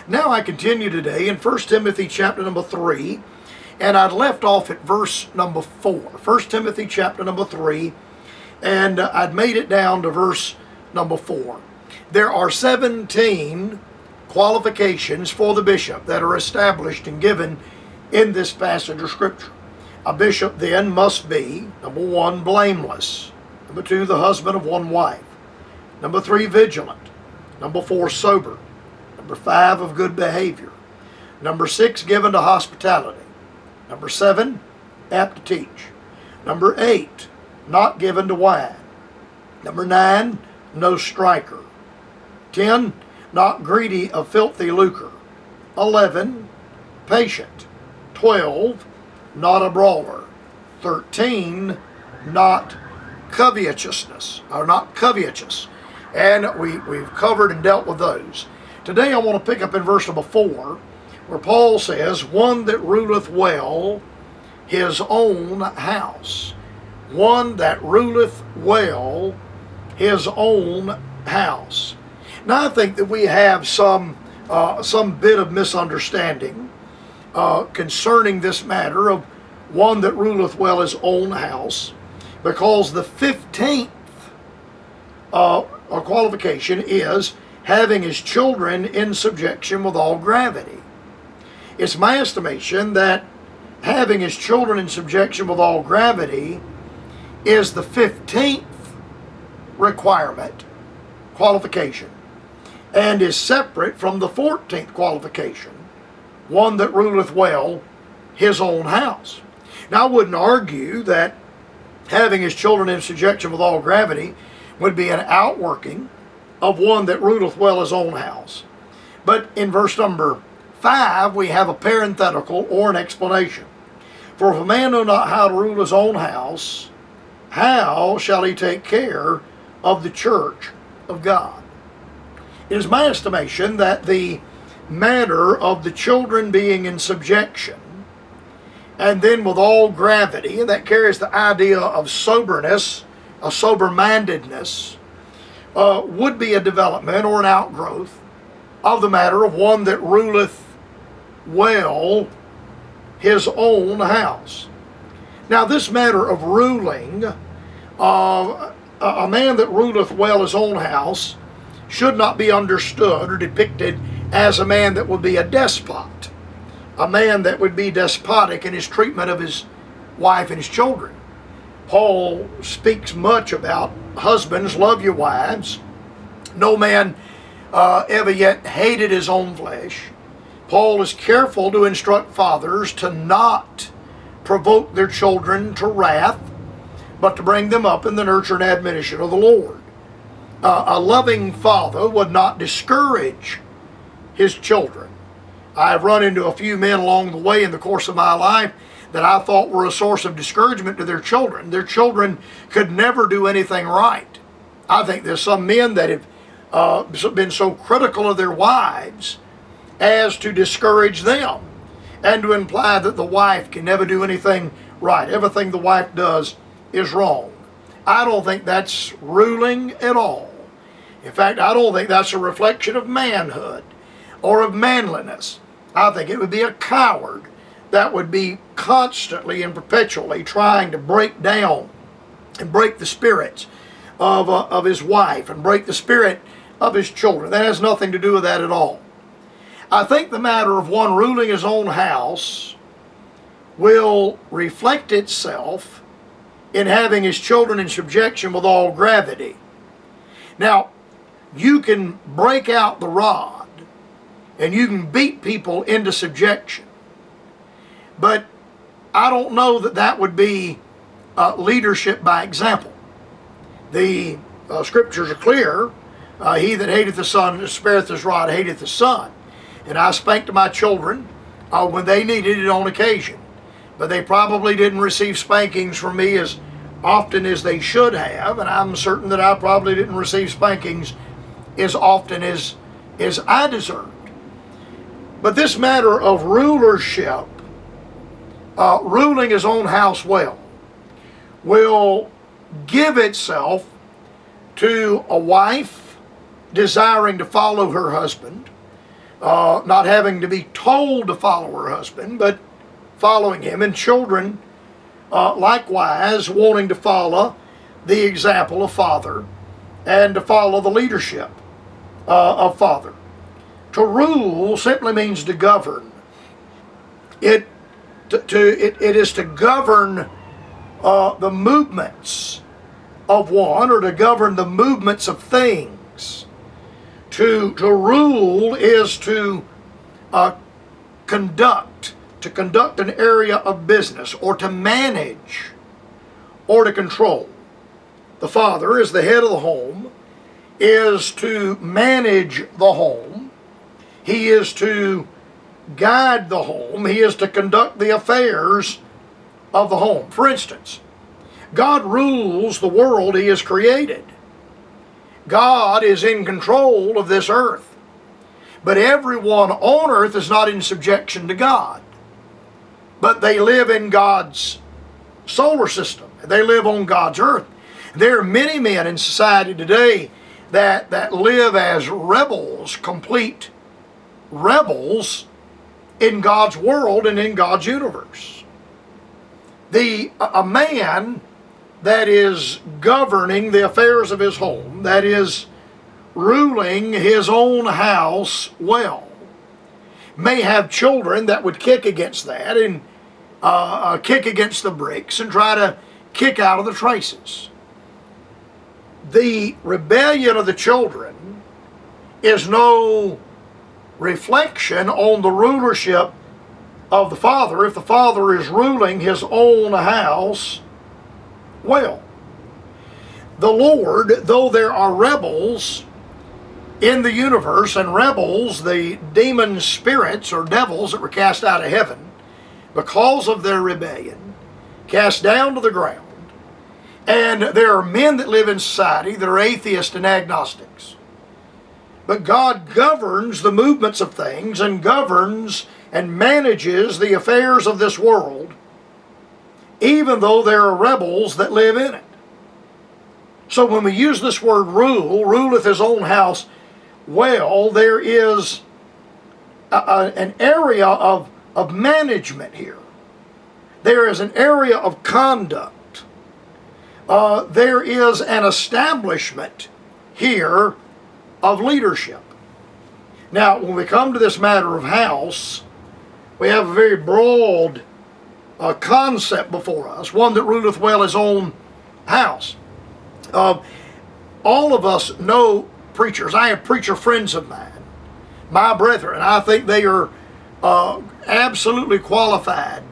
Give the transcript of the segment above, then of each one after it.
Now I continue today in 1 Timothy chapter number 3, and I'd left off at verse number 4. 1 Timothy chapter number 3, and I'd made it down to verse number 4. There are 17 qualifications for the bishop that are established and given in this passage of Scripture. A bishop then must be, number 1, blameless. Number 2, the husband of one wife. Number 3, vigilant. Number 4, sober. Number 5, of good behavior. Number 6, given to hospitality. Number 7, apt to teach. Number 8, not given to wine. Number 9, no striker. 10, not greedy of filthy lucre. 11, patient. 12, not a brawler. 13, not covetousness, or not covetous. And we've covered and dealt with those. Today I want to pick up in verse number 4, where Paul says, one that ruleth well his own house. One that ruleth well his own house. Now I think that we have some bit of misunderstanding concerning this matter of one that ruleth well his own house, because the 15th qualification is having his children in subjection with all gravity. It's my estimation that having his children in subjection with all gravity is the 15th qualification, and is separate from the 14th qualification, one that ruleth well his own house. Now I wouldn't argue that having his children in subjection with all gravity would be an outworking of one that ruleth well his own house. But in verse number 5 we have a parenthetical or an explanation. For if a man know not how to rule his own house, how shall he take care of the church of God? It is my estimation that the matter of the children being in subjection, and then with all gravity, and that carries the idea of soberness, a sober-mindedness, would be a development or an outgrowth of the matter of one that ruleth well his own house. Now this matter of ruling, a man that ruleth well his own house should not be understood or depicted as a man that would be a despot, a man that would be despotic in his treatment of his wife and his children. Paul speaks much about husbands, love your wives. No man ever yet hated his own flesh. Paul is careful to instruct fathers to not provoke their children to wrath, but to bring them up in the nurture and admonition of the Lord. A loving father would not discourage his children. I've run into a few men along the way in the course of my life that I thought were a source of discouragement to their children. Their children could never do anything right. I think there's some men that have been so critical of their wives as to discourage them and to imply that the wife can never do anything right. Everything the wife does is wrong. I don't think that's ruling at all. In fact, I don't think that's a reflection of manhood or of manliness. I think it would be a coward that would be constantly and perpetually trying to break down and break the spirits of his wife and break the spirit of his children. That has nothing to do with that at all. I think the matter of one ruling his own house will reflect itself in having his children in subjection with all gravity. Now, you can break out the rod and you can beat people into subjection, but I don't know that that would be leadership by example. The scriptures are clear. He that hateth the son, spareth his rod, hateth the son. And I spanked my children when they needed it on occasion. But they probably didn't receive spankings from me as often as they should have. And I'm certain that I probably didn't receive spankings as often as I deserved. But this matter of rulership, ruling his own house well, will give itself to a wife desiring to follow her husband, not having to be told to follow her husband, but following him, and children likewise wanting to follow the example of father and to follow the leadership of father. To rule simply means to govern. It is to govern the movements of one, or to govern the movements of things. To rule is to conduct an area of business, or to manage, or to control. The father, as the head of the home, is to manage the home. He is to guide the home. He is to conduct the affairs of the home. For instance, God rules the world He has created. God is in control of this earth. But everyone on earth is not in subjection to God. But they live in God's solar system. They live on God's earth. There are many men in society today that live as rebels, complete rebels in God's world and in God's universe. A man that is governing the affairs of his home, that is ruling his own house well, may have children that would kick against that and kick against the bricks and try to kick out of the traces. The rebellion of the children is no reflection on the rulership of the father if the father is ruling his own house well. The Lord, though there are rebels in the universe, and rebels, the demon spirits or devils that were cast out of heaven because of their rebellion, cast down to the ground, and there are men that live in society that are atheists and agnostics. But God governs the movements of things and governs and manages the affairs of this world, even though there are rebels that live in it. So when we use this word rule, ruleth his own house well, there is an area of management here. There is an area of conduct. There is an establishment here of leadership. Now, when we come to this matter of house, we have a very broad concept before us, one that ruleth well his own house. All of us know preachers. I have preacher friends of mine, my brethren. I think they are absolutely qualified,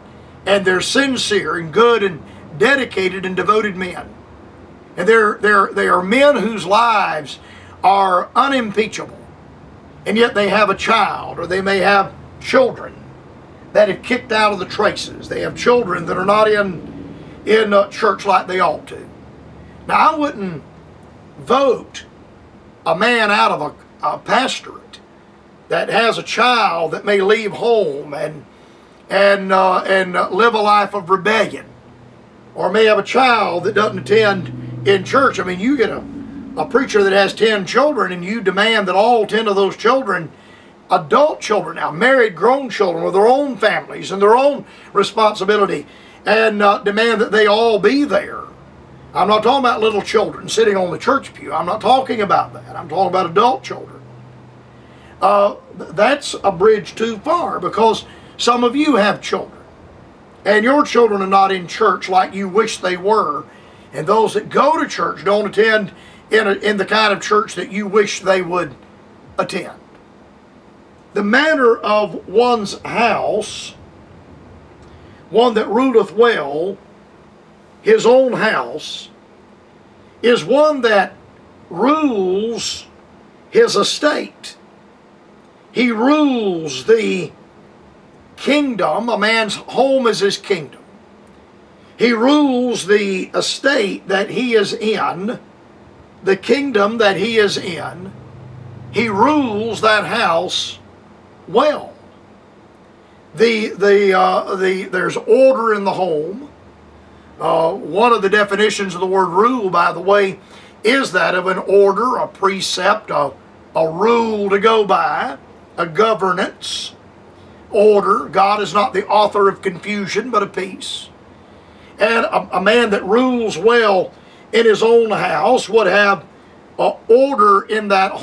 and they're sincere and good and dedicated and devoted men. And they are men whose lives are unimpeachable, and yet they have a child, or they may have children that have kicked out of the traces. They have children that are not in church like they ought to. Now, I wouldn't vote a man out of a pastorate that has a child that may leave home and live a life of rebellion, or may have a child that doesn't attend in church. I mean, you get a preacher that has 10 children, and you demand that all 10 of those children, adult children now, married, grown children with their own families and their own responsibility, and demand that they all be there. I'm not talking about little children sitting on the church pew. I'm not talking about that. I'm talking about adult children. That's a bridge too far, because some of you have children, and your children are not in church like you wish they were, and those that go to church don't attend in the kind of church that you wish they would attend. The manner of one's house, one that ruleth well his own house, is one that rules his estate. He rules the kingdom. A man's home is his kingdom. He rules the estate that he is in, the kingdom that he is in. He rules that house well. There's order in the home. One of the definitions of the word rule, by the way, is that of an order, a precept, a rule to go by. a governance, order. God is not the author of confusion, but of peace. And a man that rules well in his own house would have order in that home.